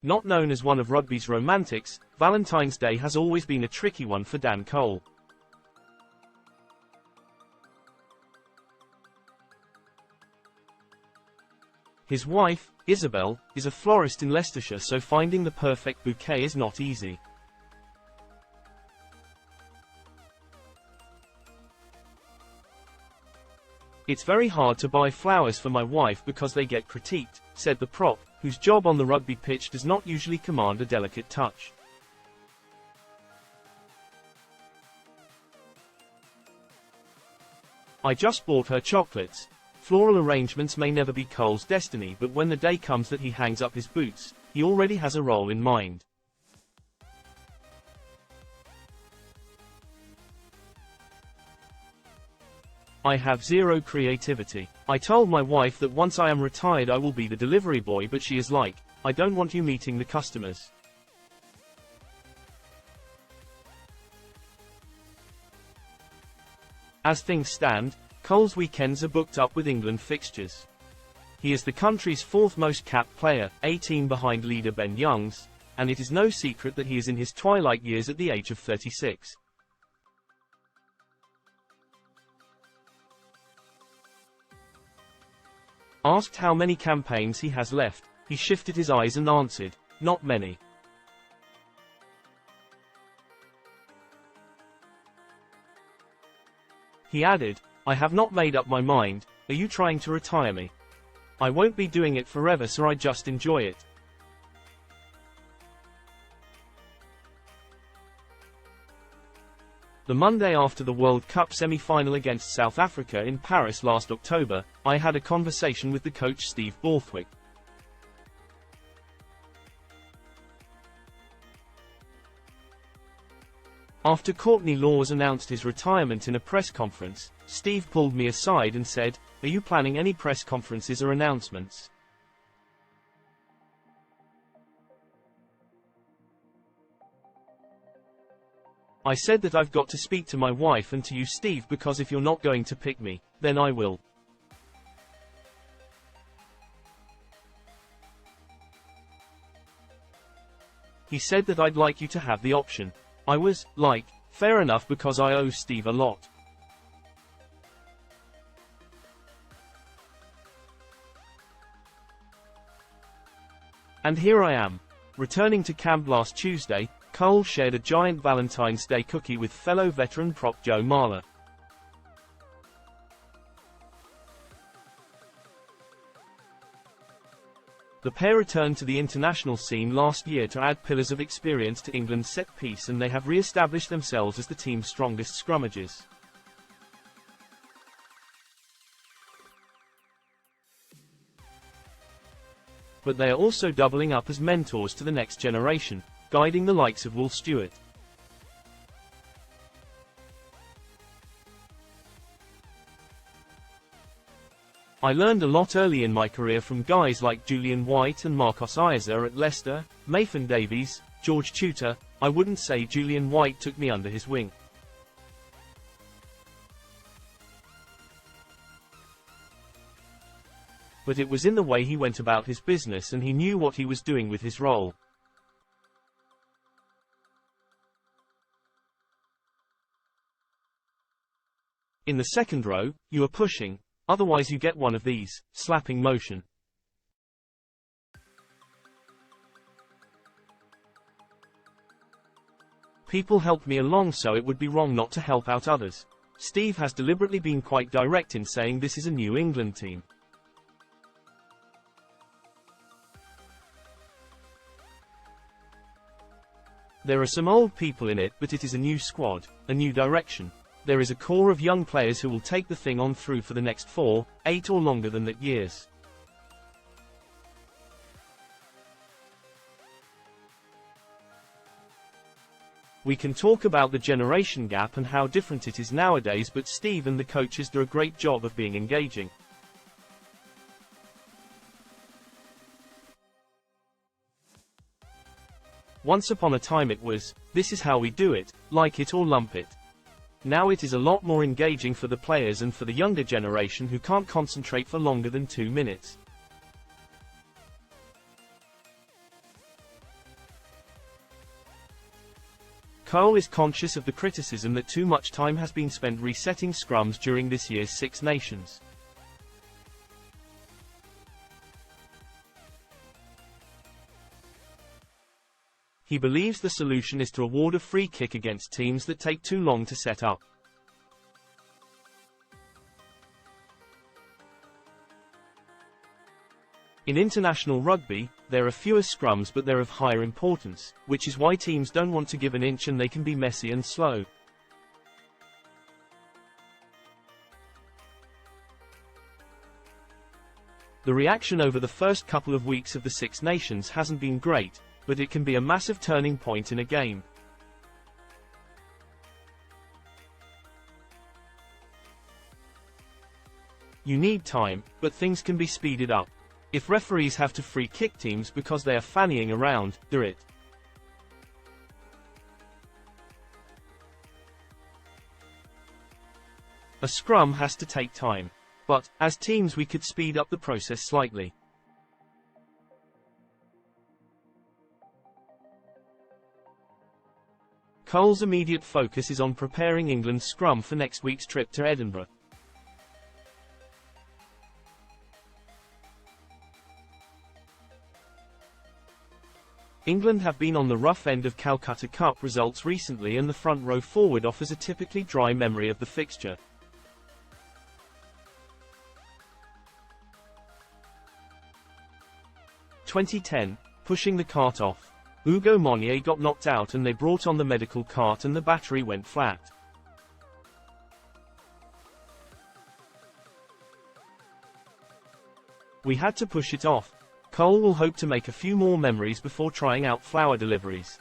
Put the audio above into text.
Not known as one of rugby's romantics, Valentine's Day has always been a tricky one for Dan Cole. His wife, Isabel, is a florist in Leicestershire, so finding the perfect bouquet is not easy. "It's very hard to buy flowers for my wife because they get critiqued," said the prop, whose job on the rugby pitch does not usually command a delicate touch. "I just bought her chocolates." Floral arrangements may never be Cole's destiny, but when the day comes that he hangs up his boots, he already has a role in mind. "I have zero creativity. I told my wife that once I am retired I will be the delivery boy, but she is like, I don't want you meeting the customers." As things stand, Cole's weekends are booked up with England fixtures. He is the country's fourth most capped player, 18 behind leader Ben Youngs, and it is no secret that he is in his twilight years at the age of 36. Asked how many campaigns he has left, he shifted his eyes and answered, "Not many." He added, "I have not made up my mind. Are you trying to retire me? I won't be doing it forever, so I just enjoy it." The Monday after the World Cup semi-final against South Africa in Paris last October, I had a conversation with the coach Steve Borthwick. After Courtney Lawes announced his retirement in a press conference, Steve pulled me aside and said, "Are you planning any press conferences or announcements?" I said that I've got to speak to my wife and to you, Steve, because if you're not going to pick me, then I will. He said that I'd like you to have the option. I was, like, fair enough, because I owe Steve a lot. And here I am. Returning to camp last Tuesday, Cole shared a giant Valentine's Day cookie with fellow veteran prop Joe Marler. The pair returned to the international scene last year to add pillars of experience to England's set piece, and they have re-established themselves as the team's strongest scrummagers. But they are also doubling up as mentors to the next generation, guiding the likes of Will Stewart. I learned a lot early in my career from guys like Julian White and Marcos Iza at Leicester, Mathan Davies, George Tudor. I wouldn't say Julian White took me under his wing. But it was in the way he went about his business, and he knew what he was doing with his role. In the second row, you are pushing, otherwise you get one of these, slapping motion. People helped me along, so it would be wrong not to help out others. Steve has deliberately been quite direct in saying this is a new England team. There are some old people in it, but it is a new squad, a new direction. There is a core of young players who will take the thing on through for the next 4, 8 or longer than that years. We can talk about the generation gap and how different it is nowadays, but Steve and the coaches do a great job of being engaging. Once upon a time it was, "This is how we do it, like it or lump it." Now it is a lot more engaging for the players and for the younger generation who can't concentrate for longer than 2 minutes. Cole is conscious of the criticism that too much time has been spent resetting scrums during this year's Six Nations. He believes the solution is to award a free kick against teams that take too long to set up. In international rugby, there are fewer scrums but they're of higher importance, which is why teams don't want to give an inch and they can be messy and slow. The reaction over the first couple of weeks of the Six Nations hasn't been great, but it can be a massive turning point in a game. You need time, but things can be speeded up. If referees have to free kick teams because they are fannying around, do it. A scrum has to take time. But, as teams we could speed up the process slightly. Cole's immediate focus is on preparing England's scrum for next week's trip to Edinburgh. England have been on the rough end of Calcutta Cup results recently and the front row forward offers a typically dry memory of the fixture. (2010) Pushing the cart off. Hugo Monnier got knocked out and they brought on the medical cart and the battery went flat. We had to push it off. Cole will hope to make a few more memories before trying out flower deliveries.